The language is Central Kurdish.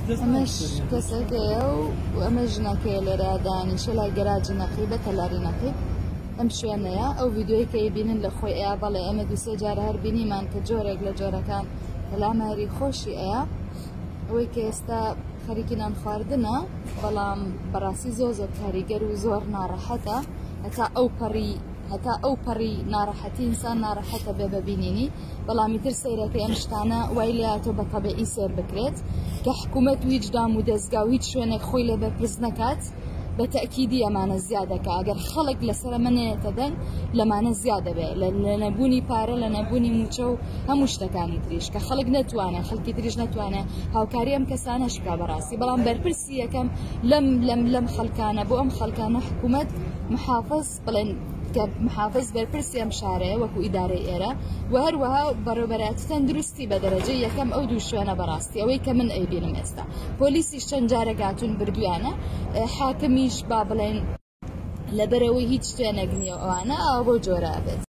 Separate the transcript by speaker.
Speaker 1: ئەمەش کەسێکەیە و ئەمە ژنەکەیە لێرە دانیشە لای گەراجی نەقیب بە تەلاری نەقیب ئەم شوێنەیە ئەو ڤیدیۆی کە بینن لە خۆی ئەیە بەڵێ ئەمە دووسێ جارە هەر بینیمان کە جۆرێک لە جۆرەکان هەلاماری خۆشی ئەیە ئەوەی کە ئێستا خەریکی نان خواردنە بەڵام بەڕاستی زۆر کاریگەر و زۆر ناڕەحەتە هەتا ئەو پەڕی ناڕەحەتی ئینسان ناڕەحەتە بێ ببینینی بەڵامی تر سەیرەکەی ئەم شتانە وای لێهاتۆ بە تەبیعی سێر بکرێت کە حکوومەت و هیچ دام و دەستگا و هیچ شوێنێک خۆی لێ بەرپرس نەکات بە تەکیدی ئەمانە زیادەکە ئەگەر خەڵک لەسەر ئەمەنێتە دەنگ لەمانە زیادە بێ لە نەبوونی پارە لە نەبوونی موچە و هەموو شتەکانی تریش کە خەڵک نەتوانێت خەڵکی تریش نەتوانێت هاوکاری ئەم کەسانەش بکا بەڕاستی بەڵام بەرپرسی یەکەم لەم خەڵکانە بۆ ئەم خەڵکانە حکوومەت محافظ بڵێن کە محافظ بەرپرسی ئەم شارەیە وەکو ئیدارەی ئێرە و هەروەها بەڕێوەبەرایەتی تەندروستی بە دەرەجەی یەکەم ئەو دوو شوێنە بەڕاستی ئەوەی کە من ئەیبینم ئێستا پۆلیسیش چەند جارێک هاتوون بردویانە حاکمیش با بڵێن لەبەرەوەی هیچ شوێنێک نییە ئەوانە ئەوە بۆ جۆرە بێت